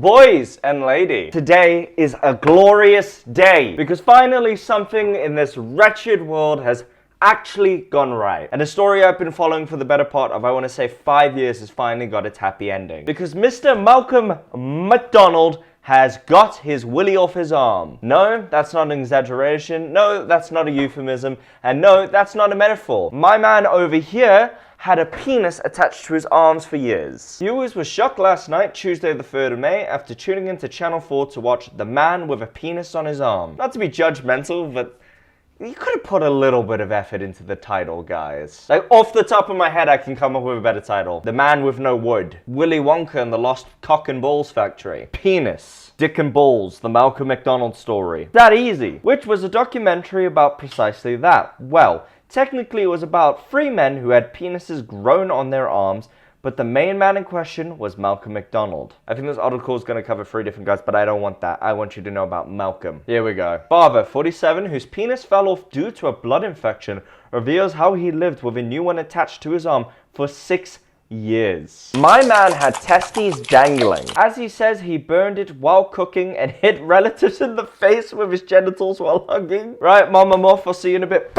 Boys and lady, today is a glorious day because finally something in this wretched world has actually gone right. And a story I've been following for the better part of, I want to say, 5 years has finally got its happy ending. Because Mr. Malcolm McDonald has got his willy off his arm. No, that's not an exaggeration. No, that's not a euphemism. And no, that's not a metaphor. My man over here had a penis attached to his arms for years. Viewers were shocked last night, Tuesday the 3rd of May, after tuning into Channel 4 to watch The Man with a Penis on His Arm. Not to be judgmental, but you could have put a little bit of effort into the title, guys. Like, off the top of my head, I can come up with a better title. The Man with No Wood. Willy Wonka and the Lost Cock and Balls Factory. Penis. Dick and Balls, the Malcolm McDonald story. That easy. Which was a documentary about precisely that. Well, technically it was about 3 men who had penises grown on their arms, but the main man in question was Malcolm McDonald. I think this article is going to cover 3 different guys, but I don't want that. I want you to know about Malcolm. Here we go. Father, 47, whose penis fell off due to a blood infection, reveals how he lived with a new one attached to his arm for 6 years. My man had testes dangling. As he says, he burned it while cooking and hit relatives in the face with his genitals while hugging. Right, Mom, I'm off. I'll see you in a bit.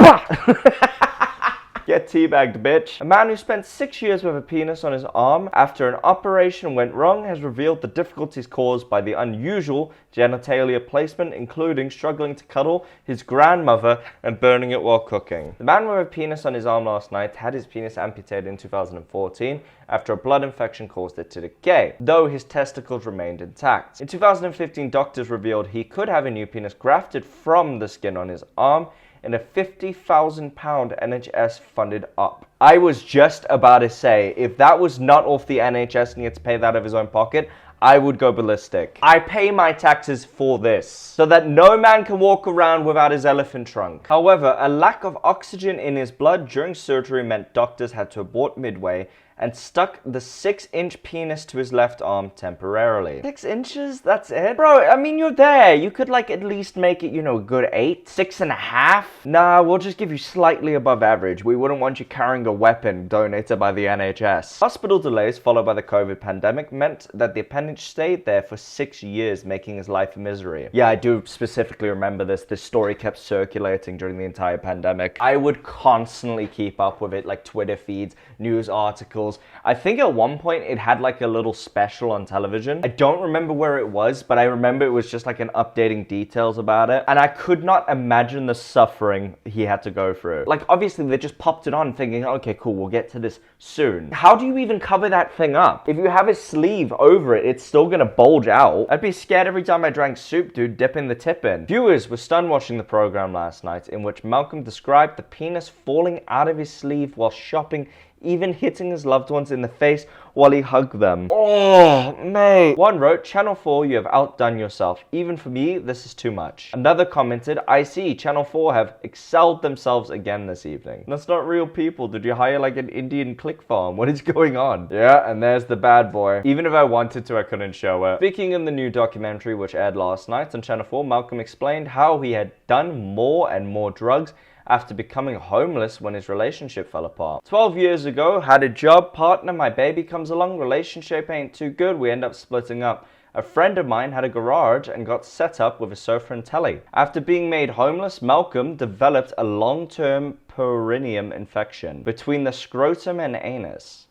Get teabagged, bitch. A man who spent 6 years with a penis on his arm after an operation went wrong has revealed the difficulties caused by the unusual genitalia placement, including struggling to cuddle his grandmother and burning it while cooking. The man with a penis on his arm last night had his penis amputated in 2014 after a blood infection caused it to decay, though his testicles remained intact. In 2015, doctors revealed he could have a new penis grafted from the skin on his arm in a £50,000 NHS funded op. I was just about to say, if that was not off the NHS and he had to pay that out of his own pocket, I would go ballistic. I pay my taxes for this, so that no man can walk around without his elephant trunk. However, a lack of oxygen in his blood during surgery meant doctors had to abort midway and stuck the 6-inch penis to his left arm temporarily. 6 inches? That's it? Bro, I mean, you're there. You could, like, at least make it, a good 8? 6.5? Nah, we'll just give you slightly above average. We wouldn't want you carrying a weapon donated by the NHS. Hospital delays followed by the COVID pandemic meant that the appendage stayed there for 6 years, making his life a misery. Yeah, I do specifically remember this. This story kept circulating during the entire pandemic. I would constantly keep up with it, like Twitter feeds, news articles. I think at one point it had like a little special on television. I don't remember where it was, but I remember it was just like an updating details about it. And I could not imagine the suffering he had to go through. Like, obviously they just popped it on thinking, okay, cool, we'll get to this soon. How do you even cover that thing up? If you have a sleeve over it, it's still gonna bulge out. I'd be scared every time I drank soup, dude, dipping the tip in. Viewers were stunned watching the program last night, in which Malcolm described the penis falling out of his sleeve while shopping, even hitting his loved ones in the face while he hugged them. Oh, mate. One wrote, Channel 4, you have outdone yourself. Even for me, this is too much. Another commented, I see, Channel 4 have excelled themselves again this evening. That's not real people. Did you hire like an Indian click farm? What is going on? Yeah, and there's the bad boy. Even if I wanted to, I couldn't show it. Speaking in the new documentary, which aired last night on Channel 4, Malcolm explained how he had done more and more drugs after becoming homeless when his relationship fell apart. 12 years ago, had a job, partner, my baby comes along, relationship ain't too good, we end up splitting up. A friend of mine had a garage and got set up with a sofa and telly. After being made homeless, Malcolm developed a long-term perineum infection between the scrotum and anus.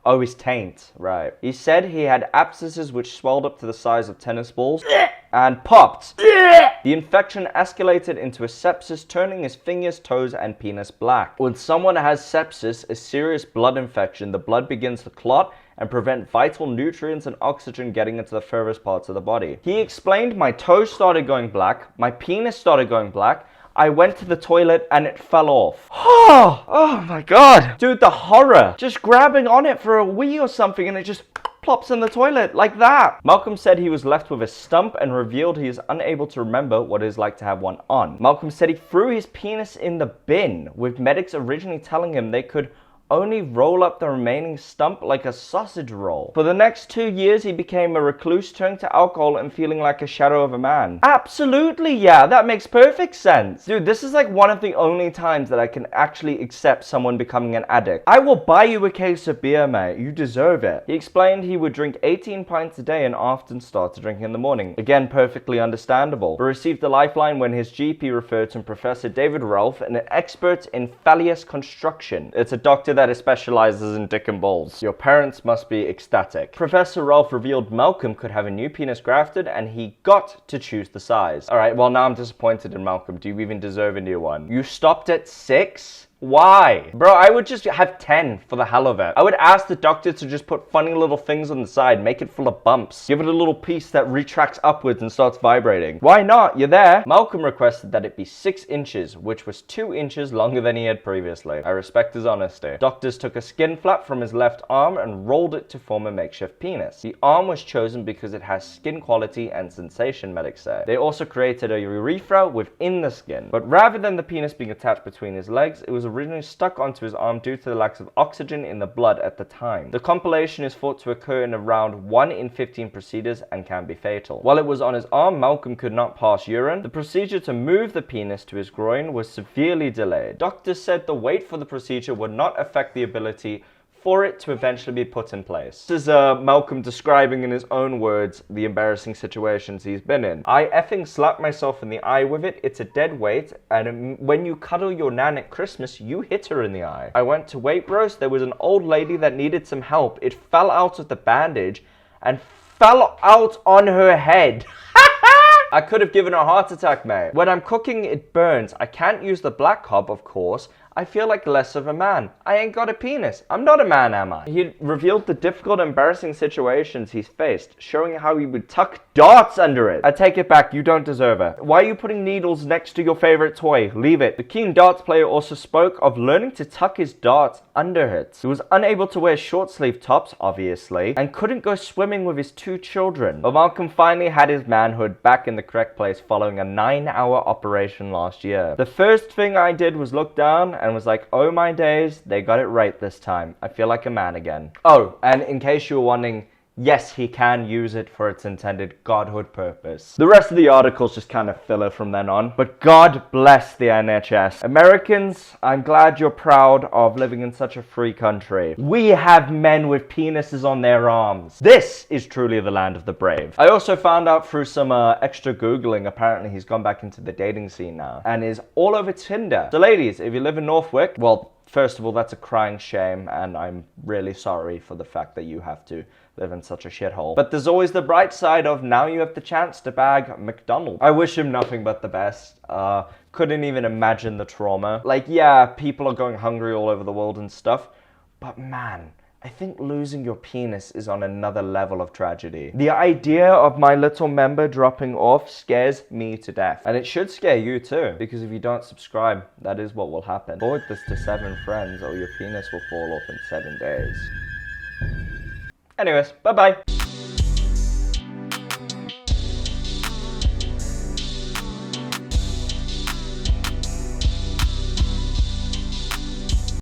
Oh, his taint, right. He said he had abscesses which swelled up to the size of tennis balls and popped. The infection escalated into a sepsis, turning his fingers, toes, and penis black. When someone has sepsis, a serious blood infection, the blood begins to clot and prevent vital nutrients and oxygen getting into the furthest parts of the body. He explained, my toes started going black, my penis started going black, I went to the toilet and it fell off. Oh my god. Dude, the horror. Just grabbing on it for a wee or something and it just plops in the toilet like that. Malcolm said he was left with a stump and revealed he is unable to remember what it is like to have one on. Malcolm said he threw his penis in the bin, with medics originally telling him they could only roll up the remaining stump like a sausage roll. For the next 2 years, he became a recluse, turning to alcohol and feeling like a shadow of a man. Absolutely, yeah, that makes perfect sense. Dude, this is like one of the only times that I can actually accept someone becoming an addict. I will buy you a case of beer, mate. You deserve it. He explained he would drink 18 pints a day and often started drinking in the morning. Again, perfectly understandable. But received a lifeline when his GP referred to Professor David Ralph, an expert in phallus construction. It's a doctor that specializes in dick and balls. Your parents must be ecstatic. Professor Ralph revealed Malcolm could have a new penis grafted and he got to choose the size. Alright, well now I'm disappointed in Malcolm. Do you even deserve a new one? You stopped at 6? Why? Bro, I would just have 10 for the hell of it. I would ask the doctor to just put funny little things on the side, make it full of bumps. Give it a little piece that retracts upwards and starts vibrating. Why not? You're there. Malcolm requested that it be 6 inches, which was 2 inches longer than he had previously. I respect his honesty. Doctors took a skin flap from his left arm and rolled it to form a makeshift penis. The arm was chosen because it has skin quality and sensation, medics say. They also created a urethra within the skin. But rather than the penis being attached between his legs, it was originally stuck onto his arm due to the lack of oxygen in the blood at the time. The compilation is thought to occur in around 1 in 15 procedures and can be fatal. While it was on his arm, Malcolm could not pass urine. The procedure to move the penis to his groin was severely delayed. Doctors said the wait for the procedure would not affect the ability for it to eventually be put in place. This is Malcolm describing in his own words the embarrassing situations he's been in. I effing slapped myself in the eye with it. It's a dead weight, and when you cuddle your nan at Christmas, you hit her in the eye. I went to weight roast. There was an old lady that needed some help. It fell out of the bandage and fell out on her head. I could have given her a heart attack, mate. When I'm cooking, it burns. I can't use the black hob, of course. I feel like less of a man. I ain't got a penis. I'm not a man, am I? He revealed the difficult, embarrassing situations he's faced, showing how he would tuck darts under it. I take it back, you don't deserve it. Why are you putting needles next to your favorite toy? Leave it. The keen darts player also spoke of learning to tuck his darts under it. He was unable to wear short sleeve tops, obviously, and couldn't go swimming with his 2 children. But Malcolm finally had his manhood back in the correct place following a 9-hour operation last year. The first thing I did was look down and was like, oh my days, they got it right this time. I feel like a man again. Oh, and in case you were wondering, yes, he can use it for its intended godhood purpose. The rest of the article's just kind of filler from then on, but God bless the NHS. Americans, I'm glad you're proud of living in such a free country. We have men with penises on their arms. This is truly the land of the brave. I also found out through some extra Googling, apparently he's gone back into the dating scene now, and is all over Tinder. So ladies, if you live in Northwick, well, first of all, that's a crying shame, and I'm really sorry for the fact that you have to live in such a shithole. But there's always the bright side of now you have the chance to bag McDonald. I wish him nothing but the best. Couldn't even imagine the trauma. Like, yeah, people are going hungry all over the world and stuff, but man, I think losing your penis is on another level of tragedy. The idea of my little member dropping off scares me to death. And it should scare you too, because if you don't subscribe, that is what will happen. Forward this to 7 friends or your penis will fall off in 7 days. Anyways, bye-bye.